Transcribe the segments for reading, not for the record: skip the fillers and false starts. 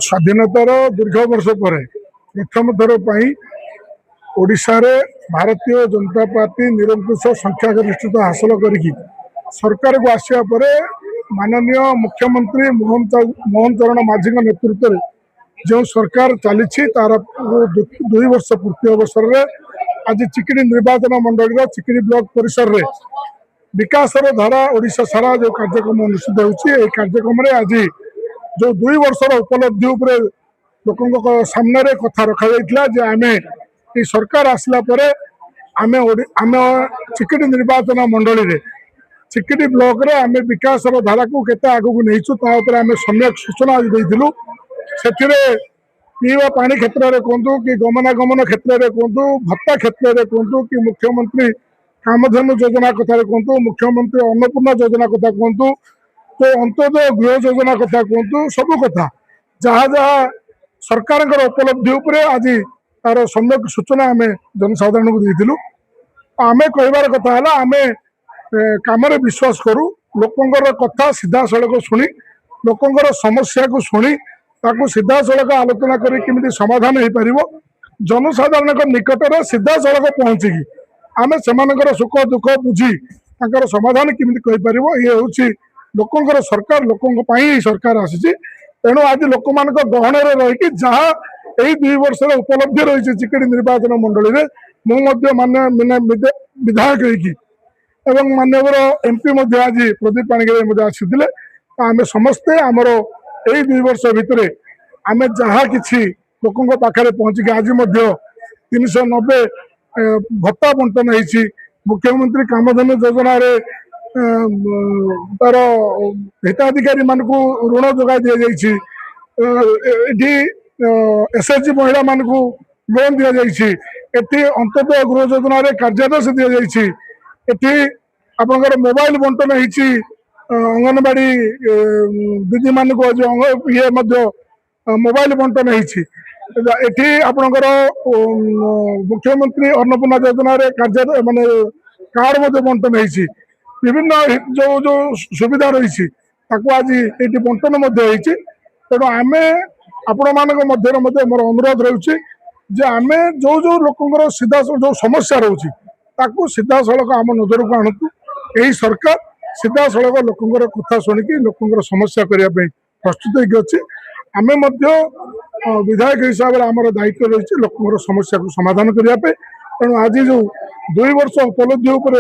स्वाधीनतार दीर्घ वर्ष पर प्रथम थर पर ओडिशा रे भारतीय जनता पार्टी निरंकुश संख्यागरिष्ठता हासिल करी सरकार को आसिया पर माननीय मुख्यमंत्री मोहन चरण माझी नेतृत्व में जो सरकार चली तार 2 वर्ष पूर्ति अवसर में आज चिकिड़ी निर्वाचन मंडल चिकिड़ी ब्लॉक परिसर में विकासर धारा ओडिशा सारा जो कार्यक्रम अनुष्ठित हो कार्यक्रम में आज जो 2 वर्षर उपलब्धि उपरे लोकों सामने कथा रखा जाइए आमे सरकार आसला परे आमे चिकिड़ी निर्वाचन मंडल रे चिकिड़ी ब्लॉक रे आमे विकासर धारा को केते आगु नहींचु ता ऊपर आमे सम्यक सूचना देइथिलु सेथिरे पीवा पानी क्षेत्र में कहतु कि गमनागमन क्षेत्र में कहतु भत्ता क्षेत्र में कहतु कि मुख्यमंत्री कामधेनु योजना कथा कहतु मुख्यमंत्री अन्नपूर्णा योजना कथा कहतु तो अंत्योदय गृह योजना कथा कहतु सब कथा जहाँ जहाँ सरकार उपलब्धि उपरे आज तार सम्यक सूचना आम जनसाधारण को देइथिलु आमे कहबार कथा है आमे काम विश्वास करूँ लोकंर कथा सीधा सड़क शुणी लोकंर समस्या को शुणी ताकू सीधा सड़क आलोचना करी समाधान हो पार जनसाधारण निकट में सीधा सड़क पहुँचिकी आमे से सुख दुख बुझी समाधान केमी कहीपर ये हूँ लोकंर सरकार लोकों सरकार आसी तेणु आज लोक मान गहन रही जहाँ यही 2 वर्ष उपलब्धि रही चिकिड़ी निर्वाचन मंडल में मुझे मान्य विधायक एवं मानवर एमपी आज प्रदीप पाणिग्राही आसी आम समस्ते आमर यही 2 वर्ष भितर आम जहाँ कि लोकों पाखे पहुँचिक आज 390 भत्ता बंटन हो मुख्यमंत्री कामधेनु योजना तार हिताधिकारी मान ऋण जोगाई दि जाइए एसएचजी महिला मान लोन दि जाइए अंत्योदय गृह योजना कार्यादेश दि जाइए आपंकर मोबाइल बंटन हो अंगनवाड़ी दीदी मान ये मोबाइल बंटन होती आपणकर मुख्यमंत्री अन्नपूर्णा योजना कार्य माने कार्ड बंटन हो विभिन्न जो जो सुविधा रही आज ये बंटन तेणु आम आपण मान मोर अनुरोध रही आम जो जो लोकंर सीधा जो समस्या रोचे सीधा सड़क आम नजर को आणतु यही सरकार सीधा सड़क लोकंर कथा शुणिकी लोकंर समस्या करने प्रस्तुत होगी आम विधायक हिसाब से आमर दायित्व रही लोकंर समस्या को समाधान करने तेणु आज जो 2 वर्ष उपलब्धि उपर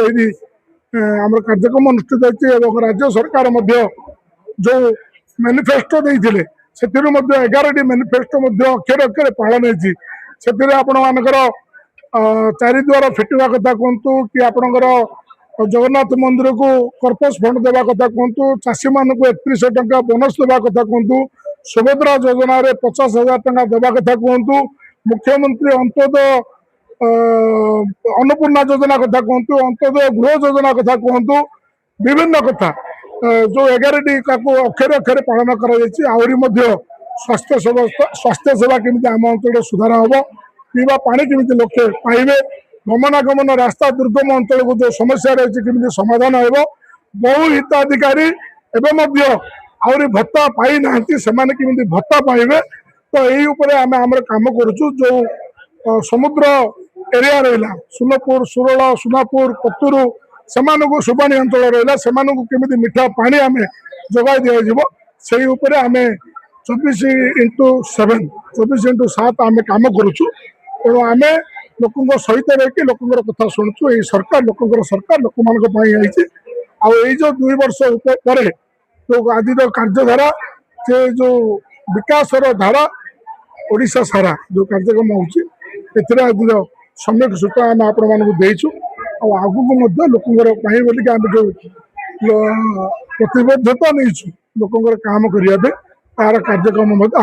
आम कार्यक्रम अनुष्ठित होती राज्य सरकार जो मैनिफेस्टो देते से 11टी मैनिफेस्टो अक्षर अक्षर पालन होती आपण मानकर 4 द्वार फिटिवा कथा कहतु कि आपणकर जगन्नाथ मंदिर को कर्पस फंड देवा कथा कहतु चाषी मान 3100 टंका बोनस देवा कथा कहतु सुभद्रा योजना 50,000 टंका देवा कथा कहतु मुख्यमंत्री अंत्योदय अन्नपूर्णा योजना कथा कहतु अंत्योदय गृह योजना कथा कहतु विभिन्न कथा जो 11टी अक्षर अक्षर पालन कर स्वास्थ्य सेवा केमी आम अंचल सुधार हम पीवा पानी केमी लोके पाइबे गमनागमन रास्ता दुर्गम अंचल को जो समस्या रही केमी समाधान हो बहु हिताधिकारी एवं आहरी भत्ता पाई ना से भत्ता पाइबे तो यही आम काम करुचु जो समुद्र एरिया रहा सुनपुर सुरल सुनापुर पत्तुरु से सुबानी अंचल रहा से केमी मीठा पानी आम जोगाई दिज्व से आम 24x7 आम काम करुचु तेणु आम लोकों सहित रही लोकों कथा शुणुचु ये सरकार लोकों सरकार लोक मान जो 2 वर्ष पर जो आज कार्यधारा से जो विकासर धारा ओडिशा सारा जो कार्यक्रम हो सम्यक सूचना आम आपण मानक देचु आगू लोकों बोलिक आम जो प्रतिबद्धता नहीं लोकों काम करने तार कार्यक्रम आगू